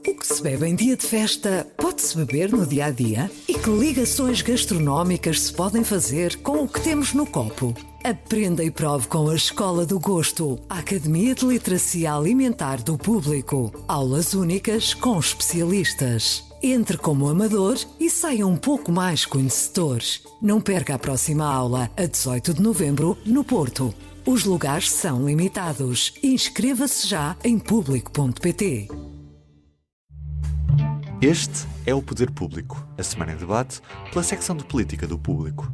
O que se bebe em dia de festa pode-se beber no dia a dia? E que ligações gastronómicas se podem fazer com o que temos no copo? Aprenda e prove com a Escola do Gosto, a Academia de Literacia Alimentar do Público. Aulas únicas com especialistas. Entre como amador e saia um pouco mais conhecedor. Não perca a próxima aula, a 18 de novembro, no Porto. Os lugares são limitados. Inscreva-se já em público.pt. Este é o Poder Público, a semana em debate pela secção de Política do Público.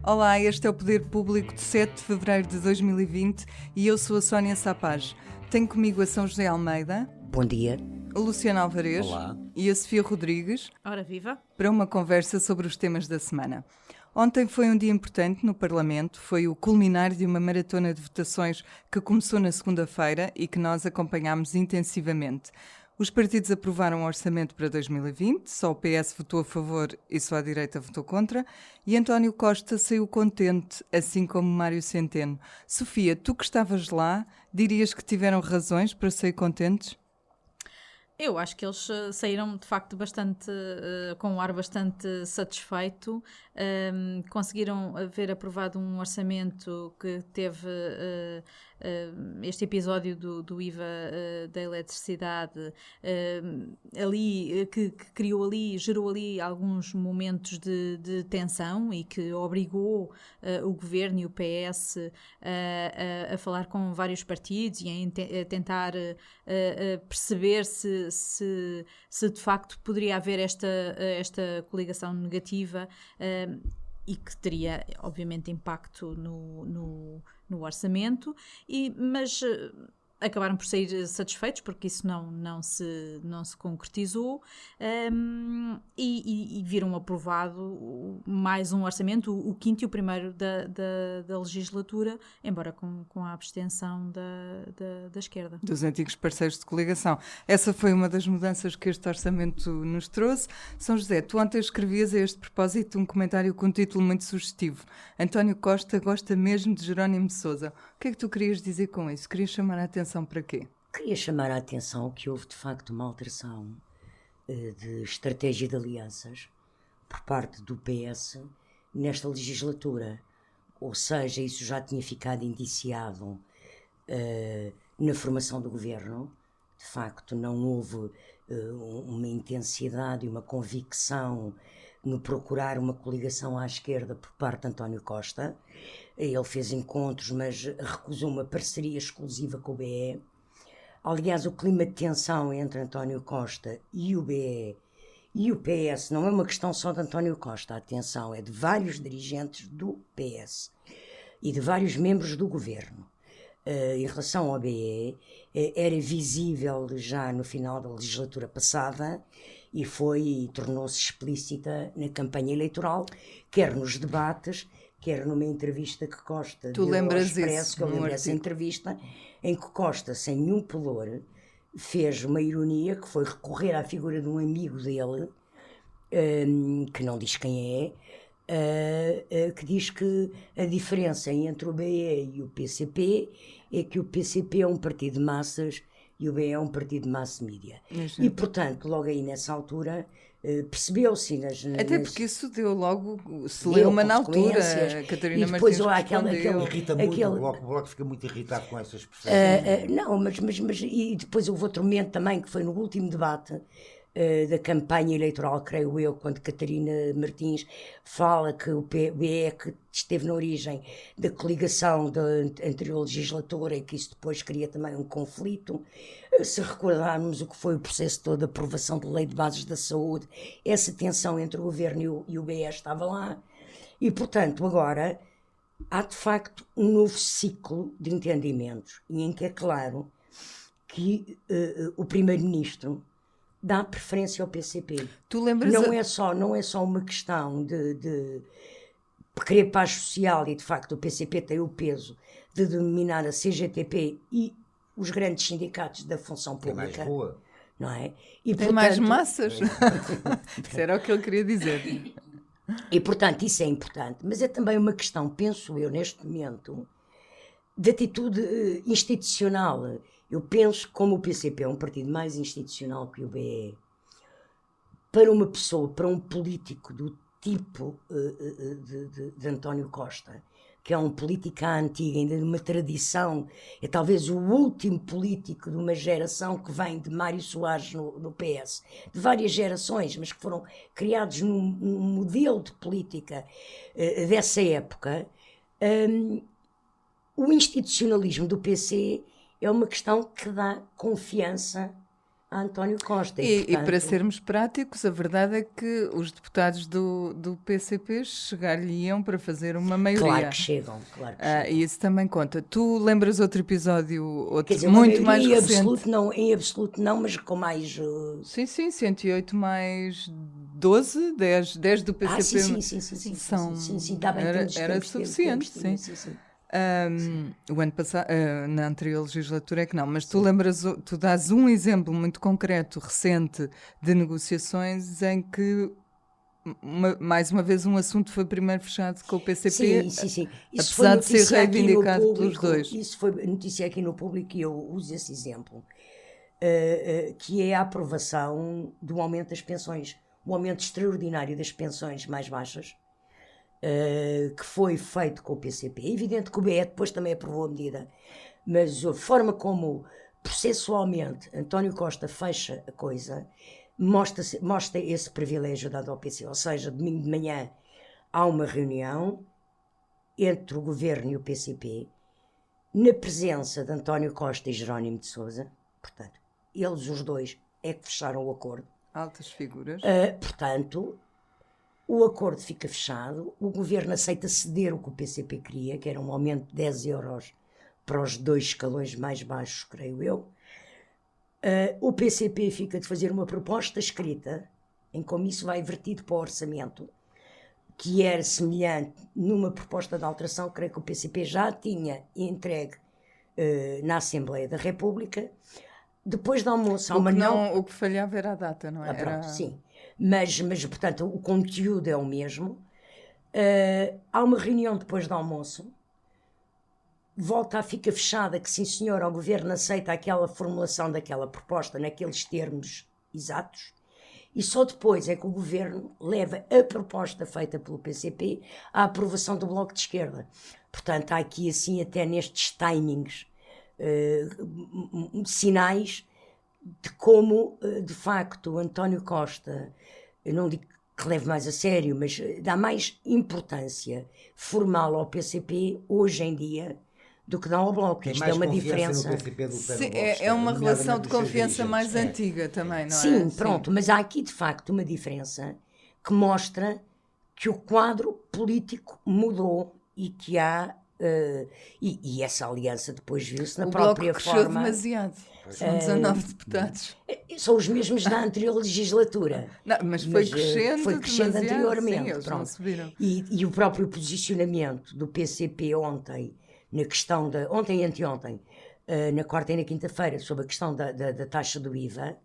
Olá, este é o Poder Público de 7 de fevereiro de 2020 e eu sou a Sónia Sapaz. Tenho comigo a São José Almeida. Bom dia. A Luciana Alvarez. Olá. E a Sofia Rodrigues. Ora viva. Para uma conversa sobre os temas da semana. Ontem foi um dia importante no Parlamento, foi o culminar de uma maratona de votações que começou na segunda-feira e que nós acompanhámos intensivamente. Os partidos aprovaram o orçamento para 2020, só o PS votou a favor e só a direita votou contra, e António Costa saiu contente, assim como Mário Centeno. Sofia, tu que estavas lá, dirias que tiveram razões para sair contentes? Eu acho que eles saíram de facto bastante, com um ar bastante satisfeito. Conseguiram ver aprovado um orçamento que teve este episódio do IVA da eletricidade ali, que criou ali, gerou ali alguns momentos de tensão e que obrigou o Governo e o PS a falar com vários partidos e a tentar perceber se de facto poderia haver esta coligação negativa e que teria, obviamente, impacto no orçamento, mas acabaram por sair satisfeitos porque isso não se concretizou e viram aprovado mais um orçamento, o quinto e o primeiro da legislatura, embora com a abstenção da esquerda. Dos antigos parceiros de coligação. Essa foi uma das mudanças que este orçamento nos trouxe. São José, tu ontem escrevias a este propósito um comentário com um título muito sugestivo. António Costa gosta mesmo de Jerónimo de Sousa. O que é que tu querias dizer com isso? Querias chamar a atenção para quê? Queria chamar a atenção que houve de facto uma alteração de estratégia de alianças por parte do PS nesta legislatura. Ou seja, isso já tinha ficado indiciado na formação do governo. De facto, não houve uma intensidade e uma convicção no procurar uma coligação à esquerda por parte de António Costa. Ele fez encontros, mas recusou uma parceria exclusiva com o BE. Aliás, o clima de tensão entre António Costa e o BE e o PS não é uma questão só de António Costa, a atenção é de vários dirigentes do PS e de vários membros do governo. Em relação ao BE, era visível já no final da legislatura passada e tornou-se explícita na campanha eleitoral, quer nos debates, quer numa entrevista que Costa deu ao Expresso, que eu lembro dessa entrevista, em que Costa, sem nenhum pudor, fez uma ironia, que foi recorrer à figura de um amigo dele, que não diz quem é, que diz que a diferença entre o BE e o PCP é que o PCP é um partido de massas e o BE é um partido de mass media. E, portanto, logo aí nessa altura, percebeu-se Até porque isso deu logo, se leu uma na altura, Catarina Martins respondeu. Irrita muito, o Bloco fica muito irritado com essas expressões. Não, mas e depois houve outro momento também, que foi no último debate da campanha eleitoral, creio eu, quando Catarina Martins fala que o BE que esteve na origem da coligação da anterior legislatura e que isso depois cria também um conflito. Se recordarmos o que foi o processo todo de aprovação da Lei de Bases da Saúde, essa tensão entre o Governo e o BE estava lá. E, portanto, agora há de facto um novo ciclo de entendimentos e em que é claro que o Primeiro-Ministro dá preferência ao PCP. Tu lembras? Não é só uma questão de querer paz social, e de facto o PCP tem o peso de dominar a CGTP e os grandes sindicatos da função pública. É mais boa. Não é? E, tem portanto, mais massas. Isso era o que ele queria dizer. E portanto isso é importante, mas é também uma questão, penso eu neste momento, de atitude institucional Eu penso que como o PCP é um partido mais institucional que o BE, para uma pessoa, para um político do tipo de António Costa, que é um político antigo, ainda de uma tradição, é talvez o último político de uma geração que vem de Mário Soares no PS, de várias gerações, mas que foram criados num modelo de política dessa época. O institucionalismo do PC é uma questão que dá confiança a António Costa. E para sermos práticos, a verdade é que os deputados do PCP chegar-lhe-iam para fazer uma maioria. Claro que chegam, claro que chegam. E isso também conta. Tu lembras outro episódio, Quer dizer, muito mais em recente? em absoluto não, mas com mais... Sim, 108 mais 12, 10 do PCP. Sim, está bem, era suficiente, sim. O ano passado, na anterior legislatura é que não, mas tu dás um exemplo muito concreto, recente, de negociações em que mais uma vez um assunto foi primeiro fechado com o PCP, sim. apesar de ser reivindicado pelos dois. Isso foi notícia aqui no Público e eu uso esse exemplo, que é a aprovação do aumento das pensões, o aumento extraordinário das pensões mais baixas, que foi feito com o PCP. É evidente que o BE depois também aprovou a medida, mas a forma como processualmente António Costa fecha a coisa mostra esse privilégio dado ao PC. Ou seja, domingo de manhã há uma reunião entre o Governo e o PCP, na presença de António Costa e Jerónimo de Sousa. Portanto, eles os dois é que fecharam o acordo. Altas figuras. Portanto, o acordo fica fechado, o Governo aceita ceder o que o PCP queria, que era um aumento de 10 euros para os 2 escalões mais baixos, creio eu. O PCP fica de fazer uma proposta escrita, em como isso vai vertido para o orçamento, que era semelhante numa proposta de alteração, creio que o PCP já tinha entregue na Assembleia da República. Depois do almoço há uma o que falhava era a data, não é? Pronto, sim. Mas, portanto, o conteúdo é o mesmo. Há uma reunião depois do almoço, fica fechada que, sim senhor, o Governo aceita aquela formulação daquela proposta naqueles termos exatos, e só depois é que o Governo leva a proposta feita pelo PCP à aprovação do Bloco de Esquerda. Portanto, há aqui, assim, até nestes timings, sinais de como, de facto, António Costa, eu não digo que leve mais a sério, mas dá mais importância formal ao PCP hoje em dia do que dá ao Bloco. Isto é uma diferença. Sim, é uma relação de confiança mais antiga também, não é? Sim, pronto, mas há aqui de facto uma diferença que mostra que o quadro político mudou e que há. E essa aliança depois viu-se na própria forma. O Bloco cresceu demasiado. São 19 deputados. São os mesmos da anterior legislatura. Não, mas foi crescendo anteriormente. Sim, pronto. Subiram. E o próprio posicionamento do PCP ontem, na questão ontem e anteontem, na quarta e na quinta-feira, sobre a questão da taxa do IVA,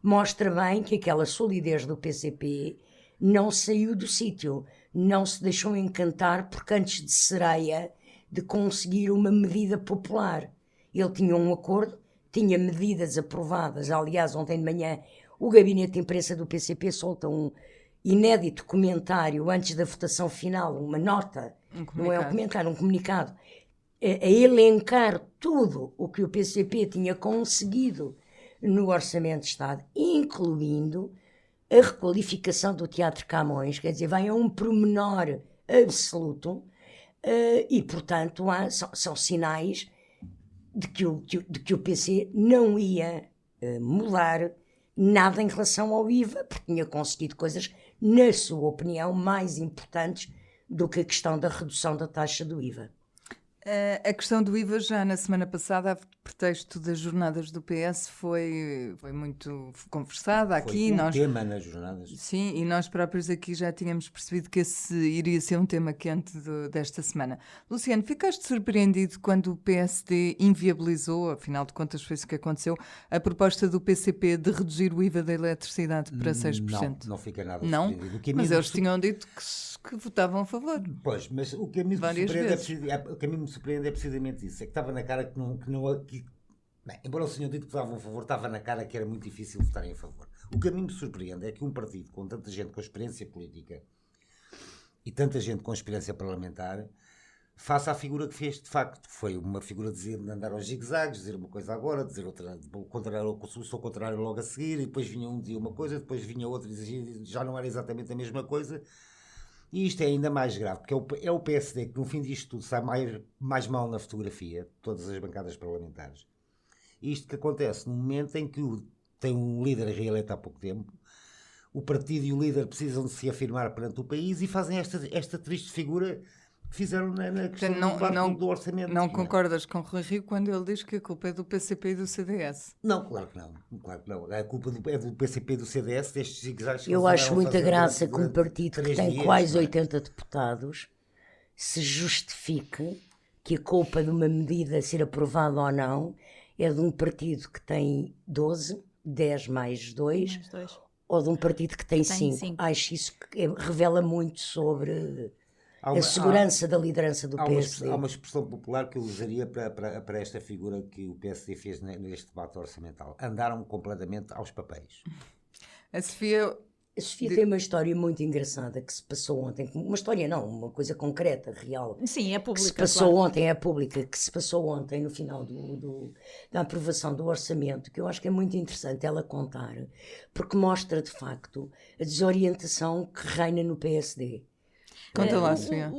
mostra bem que aquela solidez do PCP não saiu do sítio, não se deixou encantar porque antes de sereia de conseguir uma medida popular. Ele tinha um acordo, tinha medidas aprovadas. Aliás, ontem de manhã o gabinete de imprensa do PCP solta um inédito comentário antes da votação final, uma nota, não é um comentário, um comunicado, a elencar tudo o que o PCP tinha conseguido no Orçamento de Estado, incluindo a requalificação do Teatro Camões, quer dizer, vai a um pormenor absoluto, e, portanto, são sinais de que o PC não ia mudar nada em relação ao IVA, porque tinha conseguido coisas, na sua opinião, mais importantes do que a questão da redução da taxa do IVA. A questão do IVA já na semana passada, a pretexto das jornadas do PS, foi muito conversada aqui. Foi tema nas jornadas. Sim, e nós próprios aqui já tínhamos percebido que esse iria ser um tema quente desta semana. Luciano, ficaste surpreendido quando o PSD inviabilizou, afinal de contas foi isso que aconteceu, a proposta do PCP de reduzir o IVA da eletricidade para 6%? Não fica nada surpreendido. Não? Mas eles tinham dito que votavam a favor. Pois, mas o que a mim me surpreende é precisamente isso. É que estava na cara que Bem, embora o senhor dito que votavam a favor, estava na cara que era muito difícil votarem a favor. O que a mim me surpreende é que um partido com tanta gente com experiência política e tanta gente com experiência parlamentar faça a figura que fez, de facto. Foi uma figura de andar aos zigue-zagues, dizer uma coisa agora, dizer outra, o contrário logo a seguir, e depois vinha um dizia uma coisa, depois vinha outro e dizia, já não era exatamente a mesma coisa. E isto é ainda mais grave, porque é o PSD que no fim disto tudo sai mais mal na fotografia, todas as bancadas parlamentares. E isto que acontece no momento em que tem um líder reeleito há pouco tempo, o partido e o líder precisam de se afirmar perante o país e fazem esta triste figura que fizeram na questão do orçamento. Não concordas com Rui Rio quando ele diz que a culpa é do PCP e do CDS? Não, claro que não. A culpa é do PCP e do CDS, destes zigue-zagues. Eu acho muita graça que um partido que tem quase 80 deputados se justifique que a culpa de uma medida ser aprovada ou não é de um partido que tem 12, 10 mais 2, ou de um partido que tem 5. Acho isso que revela muito sobre a segurança da liderança do PSD. Há uma expressão popular que eu usaria para esta figura que o PSD fez neste debate orçamental. Andaram completamente aos papéis. A Sofia tem uma história muito engraçada que se passou ontem. Uma história não, uma coisa concreta, real. Sim, é pública. Que se passou ontem, é pública, que se passou ontem no final da aprovação do orçamento, que eu acho que é muito interessante ela contar, porque mostra de facto a desorientação que reina no PSD. Conta lá, Sofia.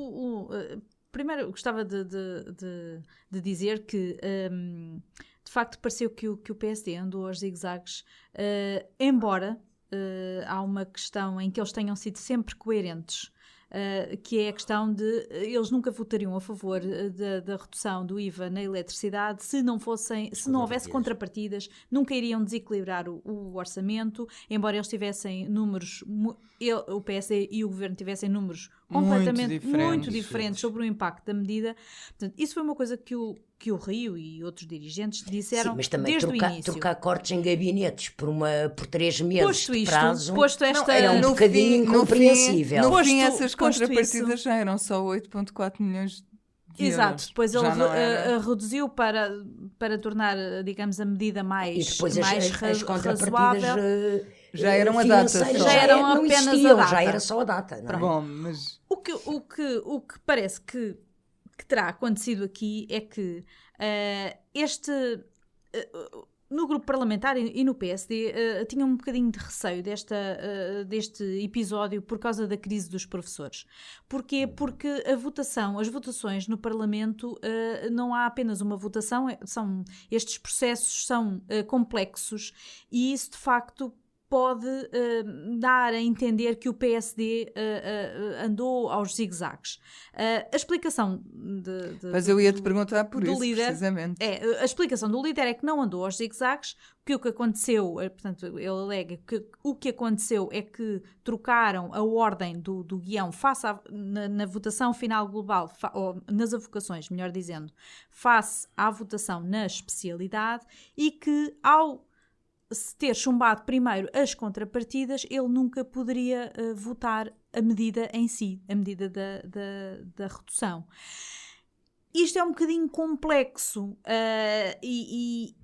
Primeiro, eu gostava de dizer que, de facto, pareceu que o PSD andou aos zigue-zagues, embora há uma questão em que eles tenham sido sempre coerentes, que é a questão de eles nunca votariam a favor da redução do IVA na eletricidade se não houvesse contrapartidas, nunca iriam desequilibrar o orçamento, embora eles tivessem números, o PSD e o Governo tivessem números completamente muito diferentes sobre o impacto da medida. Portanto, isso foi uma coisa que o Rio e outros dirigentes disseram. Sim, mas também desde o início. Trocar cortes em gabinetes por 3 meses de prazo era um bocadinho incompreensível. No fim, essas contrapartidas já eram só 8,4 milhões de euros. Depois ele reduziu para tornar, digamos, a medida mais e depois as contrapartidas razoável. Já eram a data só. Já eram apenas a data. Já era só a data. Não é? Bom, mas... O que parece que terá acontecido aqui é que no grupo parlamentar e no PSD tinham um bocadinho de receio deste episódio por causa da crise dos professores. Porquê? Porque as votações no Parlamento, não há apenas uma votação, estes processos são complexos e isso de facto pode dar a entender que o PSD andou aos zigue-zagues. A explicação Mas eu ia-te perguntar por isso, líder, precisamente. A explicação do líder é que não andou aos zigue-zagues, que o que aconteceu, portanto, ele alega que o que aconteceu é que trocaram a ordem do guião na votação final global, ou nas avocações, melhor dizendo, face à votação na especialidade, e que ao se ter chumbado primeiro as contrapartidas, ele nunca poderia votar a medida em si, a medida da redução. Isto é um bocadinho complexo e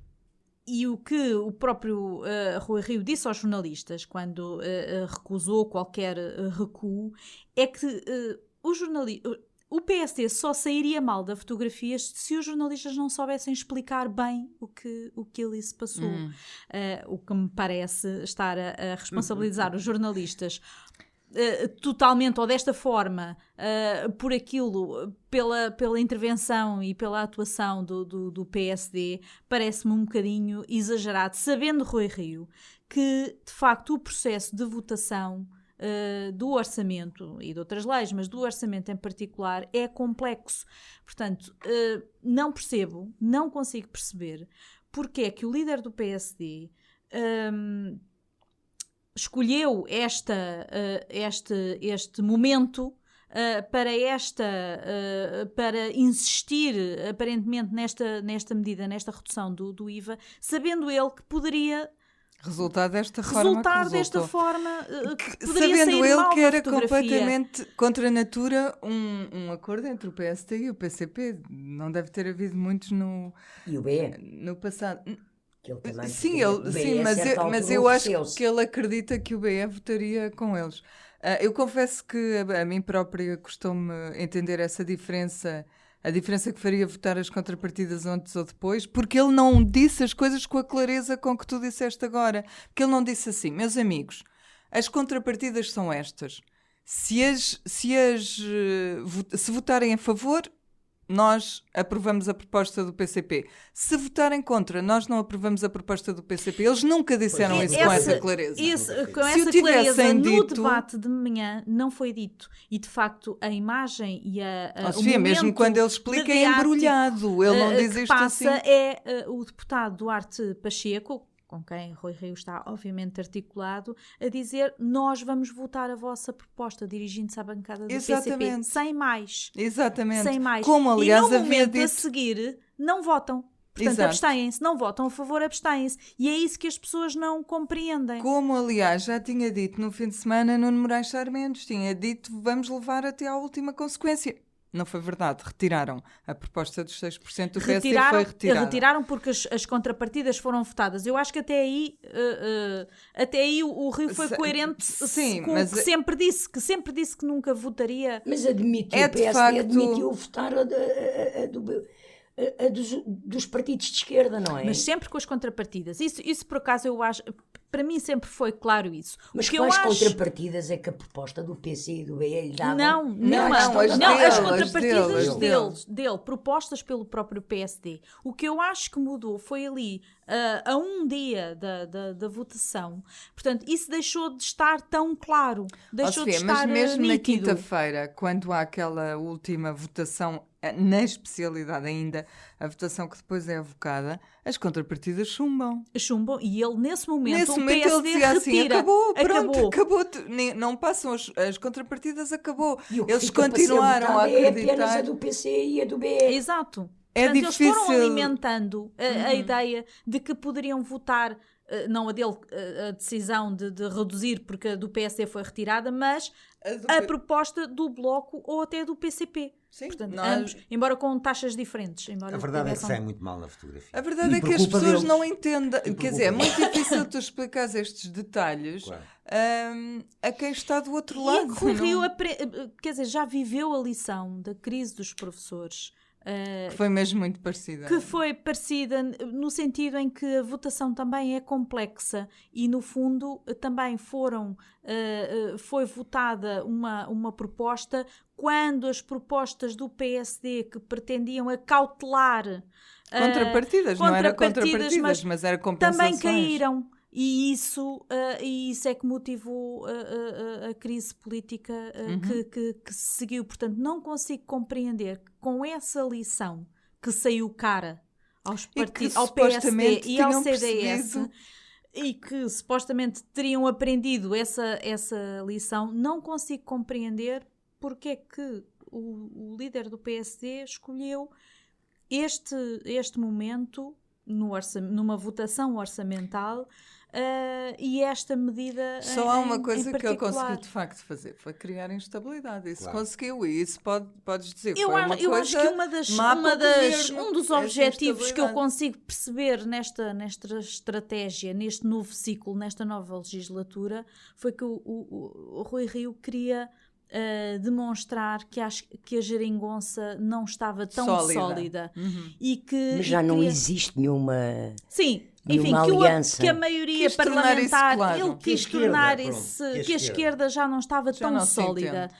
o que o próprio Rui Rio disse aos jornalistas quando recusou qualquer recuo é que o PSD só sairia mal da fotografia se os jornalistas não soubessem explicar bem o que ali se passou. O que me parece estar a responsabilizar os jornalistas totalmente ou desta forma por aquilo, pela intervenção e pela atuação do PSD, parece-me um bocadinho exagerado, sabendo Rui Rio que de facto o processo de votação do orçamento e de outras leis, mas do orçamento em particular, é complexo. Portanto, não consigo perceber porque é que o líder do PSD escolheu este momento para insistir aparentemente nesta medida, nesta redução do IVA, sabendo ele que poderia Resultado desta forma que resultou. Que poderia sabendo sair ele mal que da era fotografia. completamente contra a natura um acordo entre o PSD e o PCP. Não deve ter havido muitos E o BE? no passado. Que ele também, Sim, o BE, sim, a mas certa eu altura, acho ofereceu-se. que ele acredita que o BE votaria com eles. Eu confesso que a mim própria custou-me entender essa diferença, a diferença que faria votar as contrapartidas antes ou depois, porque ele não disse as coisas com a clareza com que tu disseste agora. Porque ele não disse assim, meus amigos, as contrapartidas são estas. Se votarem a favor, nós aprovamos a proposta do PCP. Se votarem contra, nós não aprovamos a proposta do PCP. Eles nunca disseram isso com essa clareza. Com Se o essa clareza, tivessem no dito- debate de manhã, não foi dito. E, de facto, a imagem e Oh, o Sofia, mesmo momento quando ele explica é mediático, embrulhado. Ele não diz que isto passa assim. é o deputado Duarte Pacheco, com quem Rui Rio está obviamente articulado, a dizer: nós vamos votar a vossa proposta, dirigindo-se à bancada do PCP, Exatamente. sem mais. Exatamente. Sem mais. Como, aliás, e no havia momento a dito... seguir, não votam. Portanto, Exato. abstêm-se. Não votam a favor, abstêm-se. E é isso que as pessoas não compreendem. Como, aliás, já tinha dito no fim de semana Nuno Moraes Sarmentos, tinha dito vamos levar até à última consequência. Não foi verdade, retiraram. A proposta dos 6% do PSD foi retirada. Retiraram porque as contrapartidas foram votadas. Eu acho que até aí o Rio foi coerenteSim, com o mas que sempre disse que nunca votaria. Mas admitiu, É o de PSD facto- admitiu votar a dos partidos de esquerda, não é? Mas sempre com as contrapartidas. Isso por acaso eu acho... Para mim sempre foi claro isso. Mas O que eu quais acho... contrapartidas é que a proposta do PC e do BE lhe davam? Não, não, as as contrapartidas deles. dele, propostas pelo próprio PSD. O que eu acho que mudou foi ali, a um dia da votação. Portanto, isso deixou de estar tão claro. Deixou Sofia, de estar mas mesmo na nítido. quinta-feira, quando há aquela última votação, na especialidade ainda, a votação que depois é avocada, as contrapartidas chumbam. Chumbam, e ele nesse momento, Nesse o momento PSD ele dizia assim, retira. acabou, pronto, acabou. Não passam as contrapartidas, acabou. E o que Eles fica para ser continuaram a votado é apenas acreditar. a do PC e a do BE. Exato. É Portanto, eles foram difícil. alimentando a ideia de que poderiam votar, não a dele, a decisão de reduzir, porque a do PSD foi retirada, mas a proposta do Bloco ou até do PCP. Sim, Portanto, nós- ambos, embora com taxas diferentes. A verdade é que sai muito mal na fotografia. A verdade E é por que as culpa pessoas deles. não entendem. E por Quer dizer, é culpa muito difícil tu explicares estes detalhes Claro. a quem está do outro E lado. é que o Rio, não- quer dizer, já viveu a lição da crise dos professores. que foi mesmo muito parecida. Que foi parecida no sentido em que a votação também é complexa e, no fundo, também foi votada uma proposta quando as propostas do PSD que pretendiam acautelar Contrapartidas, não era contrapartidas, mas era compensações. também caíram. E isso é que motivou a crise política que se seguiu. Portanto, não consigo compreender que com essa lição que saiu cara aos partidos, ao PSD supostamente e ao tinham CDS, percebido. e que supostamente teriam aprendido essa lição, não consigo compreender porque é que o líder do PSD escolheu este momento numa votação orçamental e esta medida Só há uma coisa em que ele particular. conseguiu de facto fazer, foi criar instabilidade. Isso Claro. conseguiu, e isso podes dizer. Eu foi acho, uma eu coisa acho que má para o governo, um dos essa objetivos que eu instabilidade. consigo perceber nesta estratégia, neste novo ciclo, nesta nova legislatura, foi que o Rui Rio queria demonstrar que a geringonça não estava tão sólida. E que, Mas já e não queria... existe nenhuma... Sim, Nenhuma enfim, aliança. que a maioria Quis tornar parlamentar, isso claro. ele Que a quis esquerda, tornar pronto, esse, que a esquerda já não estava Já tão não se sólida. entende.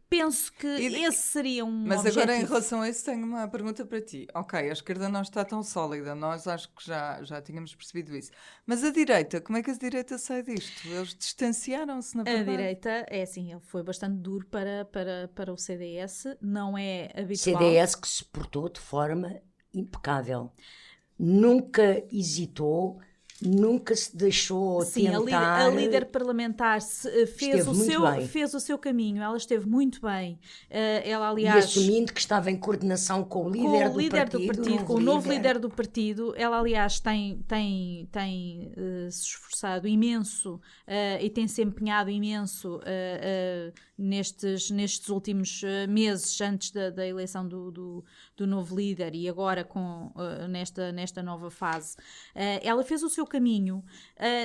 Penso que E- esse seria um Mas objetivo. agora, em relação a isso, tenho uma pergunta para ti. Ok, a esquerda não está tão sólida, nós acho que já tínhamos percebido isso. Mas a direita, como é que a direita sai disto? Eles distanciaram-se, na A verdade. direita, é assim, ele foi bastante duro para o CDS, não é habitual. CDS que se portou de forma impecável. Nunca hesitou nunca se deixou Sim, tentar... a líder parlamentar fez o seu caminho, ela esteve muito bem. Ela, aliás, e assumindo que estava em coordenação com o líder do partido, com o novo líder do partido, ela, aliás, tem se esforçado imenso e tem se empenhado imenso nestes últimos meses antes da eleição do novo líder e agora nesta nova fase. Ela fez o seu caminho,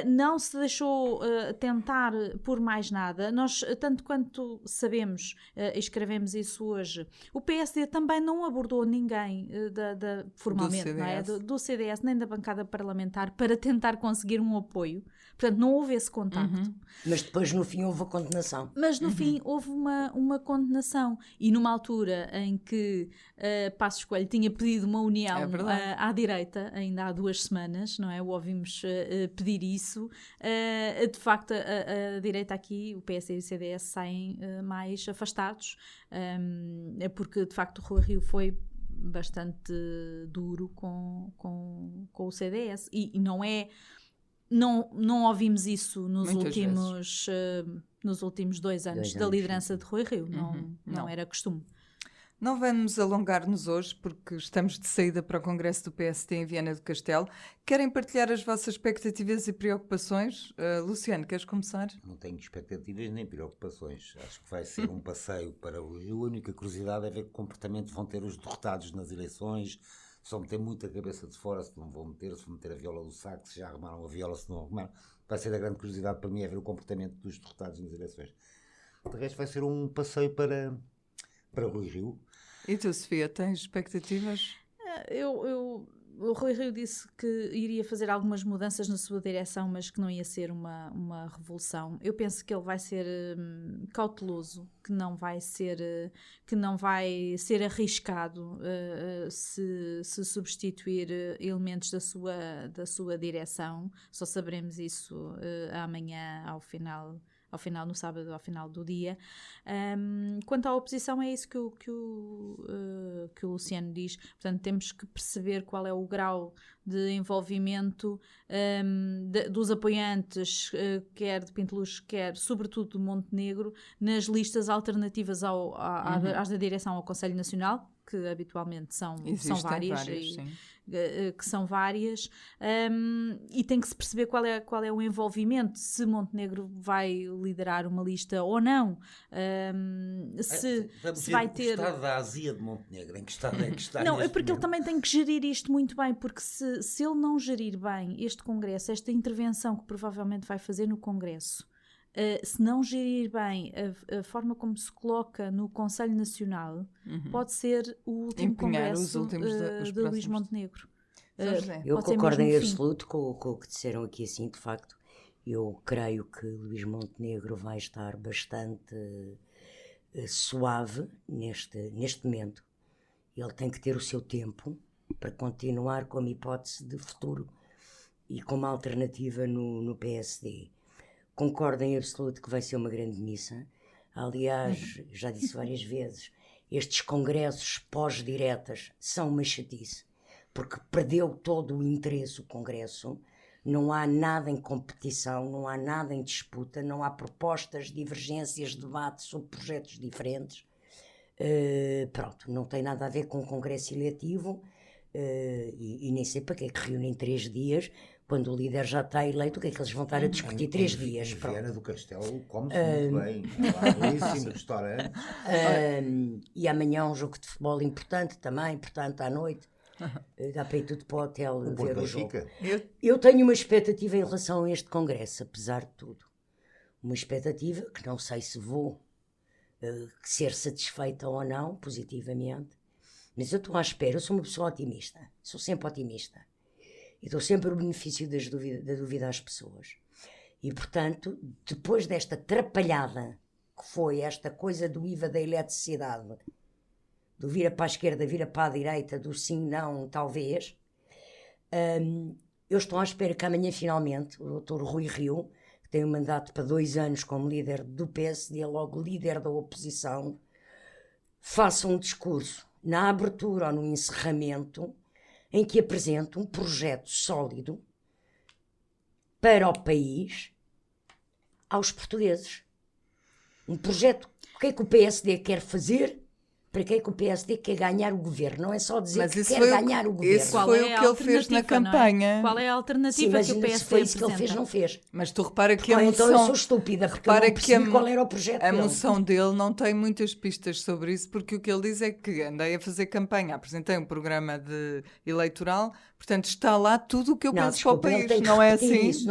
não se deixou tentar por mais nada. Nós, tanto quanto sabemos, escrevemos isso hoje, o PSD também não abordou ninguém formalmente, não é? Do CDS, nem da bancada parlamentar, para tentar conseguir um apoio. Portanto, não houve esse contacto. Mas depois, no fim, houve a condenação. Mas, no fim, houve uma condenação. E numa altura em que Passos Coelho tinha pedido uma união à direita, ainda há 2 semanas, não é? O ouvimos pedir isso. De facto, a direita aqui, o PSD e o CDS, saem mais afastados, porque, de facto, o Rui Rio foi bastante duro com o CDS. E não é... Não ouvimos isso nos últimos 2 anos da liderança de Rui Rio. Não era costume. Não vamos alongar-nos hoje porque estamos de saída para o Congresso do PSD em Viana do Castelo. Querem partilhar as vossas expectativas e preocupações? Luciano, queres começar? Não tenho expectativas nem preocupações. Acho que vai ser um passeio para o Rio. A única curiosidade é ver que comportamento vão ter os derrotados nas eleições. Só meter muita cabeça de fora, se não vão meter, se vão meter a viola do saco, se já arrumaram a viola, se não arrumaram. Vai ser a grande curiosidade para mim é ver o comportamento dos derrotados nas eleições. De resto vai ser um passeio para Rui Rio. E tu, Sofia, tens expectativas? O Rui Rio disse que iria fazer algumas mudanças na sua direção, mas que não ia ser uma revolução. Eu penso que ele vai ser cauteloso, que não vai ser arriscado se substituir elementos da sua direção. Só saberemos isso amanhã ao final, no sábado, ao final do dia. Quanto à oposição, é isso que o Luciano diz. Portanto, temos que perceber qual é o grau de envolvimento dos apoiantes, quer de Pinteluz, quer sobretudo do Montenegro, nas listas alternativas às da direção ao Conselho Nacional, que habitualmente são várias. Que são várias, e tem que se perceber qual é o envolvimento, se Montenegro vai liderar uma lista ou não, se vai ter... O estado da azia de Montenegro, em que estado é que está? Não, é porque ele também tem que gerir isto muito bem, porque se ele não gerir bem este Congresso, esta intervenção que provavelmente vai fazer no Congresso, se não gerir bem a forma como se coloca no Conselho Nacional, pode ser o último Congresso de Luís Montenegro. Eu concordo em absoluto com o que disseram aqui, assim, de facto. Eu creio que Luís Montenegro vai estar bastante suave neste momento. Ele tem que ter o seu tempo para continuar como hipótese de futuro e como alternativa no PSD. Concordo em absoluto que vai ser uma grande missa. Aliás, já disse várias vezes, estes congressos pós-diretas são uma chatice, porque perdeu todo o interesse o Congresso. Não há nada em competição, não há nada em disputa, não há propostas, divergências, debates sobre projetos diferentes. Pronto, não tem nada a ver com o Congresso eletivo e nem sei para que é que reúnem 3 dias. Quando o líder já está eleito, o que é que eles vão estar a discutir 3 dias? Em Viana do Castelo come-se muito bem. Há belíssimo restaurante. E amanhã um jogo de futebol importante também, portanto, à noite. Dá para ir tudo para o hotel ver o jogo. Eu tenho uma expectativa em relação a este Congresso, apesar de tudo. Uma expectativa que não sei se vou ser satisfeita ou não, positivamente. Mas eu estou à espera, eu sou uma pessoa otimista. Sou sempre otimista. E dou sempre o benefício da dúvida às pessoas. E, portanto, depois desta atrapalhada que foi esta coisa do IVA da eletricidade, do vira para a esquerda, vira para a direita, do sim, não, talvez, eu estou à espera que amanhã, finalmente, o Dr. Rui Rio, que tem um mandato para 2 anos como líder do PSD, logo líder da oposição, faça um discurso na abertura ou no encerramento em que apresente um projeto sólido para o país aos portugueses. Um projeto. O que é que o PSD quer fazer? Para que é que o PSD quer ganhar o governo? Não é só dizer Mas que isso quer foi ganhar o governo. isso foi o que ele fez na campanha. Qual é a Sim, alternativa mas que o se PSD foi isso que ele apresenta? fez, não fez. Mas tu repara que a Então eu sou moção... estúpida, porque eu Repara não que percebi qual era o projeto a dele. moção dele não tem muitas pistas sobre isso, porque o que ele diz é que andei a fazer campanha, apresentei um programa eleitoral, portanto está lá tudo o que eu Não, penso para o desculpa, ele país, tem que não é repetir assim? isso.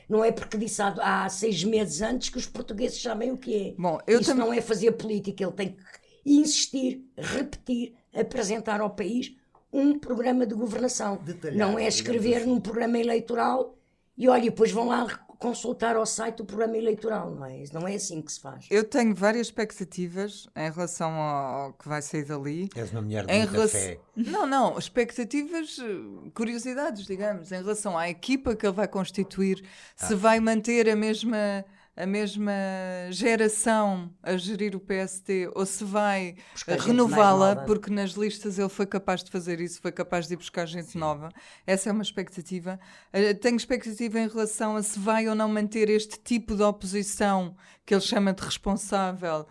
Não é porque disse há 6 meses antes que os portugueses sabem o que é. Bom, Isso não é fazer política, ele tem que insistir, repetir, apresentar ao país um programa de governação. Detalhado, Não é escrever num programa eleitoral e olha, depois vão lá consultar ao site o programa eleitoral, não é? Não é assim que se faz. Eu tenho várias expectativas em relação ao que vai sair dali. És uma mulher de Em muita relação... fé. Não, expectativas, curiosidades, digamos, em relação à equipa que ele vai constituir, se vai manter a mesma geração a gerir o PST ou se vai Buscar gente renová-la, mais nova. porque nas listas ele foi capaz de fazer isso, foi capaz de ir buscar gente nova. Essa é uma expectativa. Tenho expectativa em relação a se vai ou não manter este tipo de oposição que ele chama de responsável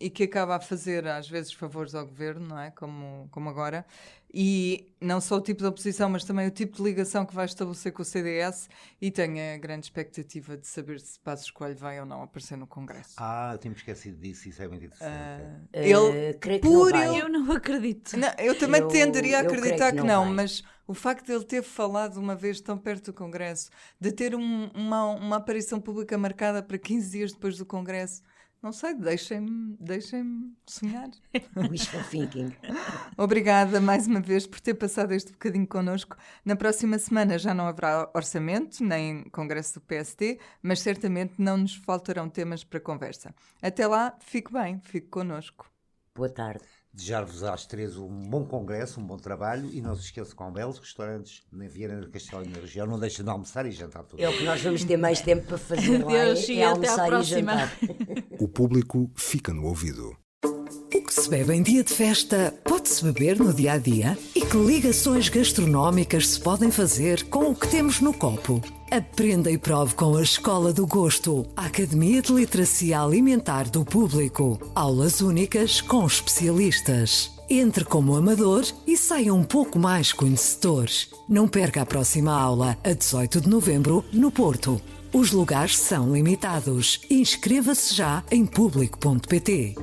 e que acaba a fazer às vezes favores ao governo, não é? Como agora. E não só o tipo de oposição, mas também o tipo de ligação que vai estabelecer com o CDS, e tenho a grande expectativa de saber se Passos Coelho vai ou não aparecer no Congresso. Eu tinha esquecido disso, isso é muito interessante. Creio que não vai. Eu não acredito. Não, eu também tenderia a eu creio acreditar que que não não, vai. mas o facto de ele ter falado uma vez tão perto do Congresso, de ter uma aparição pública marcada para 15 dias depois do Congresso, não sei, deixem-me sonhar. Wishful thinking. Obrigada mais uma vez por ter passado este bocadinho connosco. Na próxima semana já não haverá orçamento, nem congresso do PSD, mas certamente não nos faltarão temas para conversa. Até lá, fique bem, fique connosco. Boa tarde. Desejar-vos às 3 um bom congresso, um bom trabalho e não se esqueçam com belos restaurantes na Viana do Castelo e na região. Não deixem de almoçar e jantar tudo. É o que nós vamos ter mais tempo para fazer lá, Adeus e é até à almoçar e próxima. jantar. O público fica no ouvido. O que se bebe em dia de festa pode-se beber no dia a dia? E que ligações gastronómicas se podem fazer com o que temos no copo? Aprenda e prove com a Escola do Gosto, a Academia de Literacia Alimentar do Público. Aulas únicas com especialistas. Entre como amador e saia um pouco mais conhecedor. Não perca a próxima aula, a 18 de novembro, no Porto. Os lugares são limitados. Inscreva-se já em público.pt.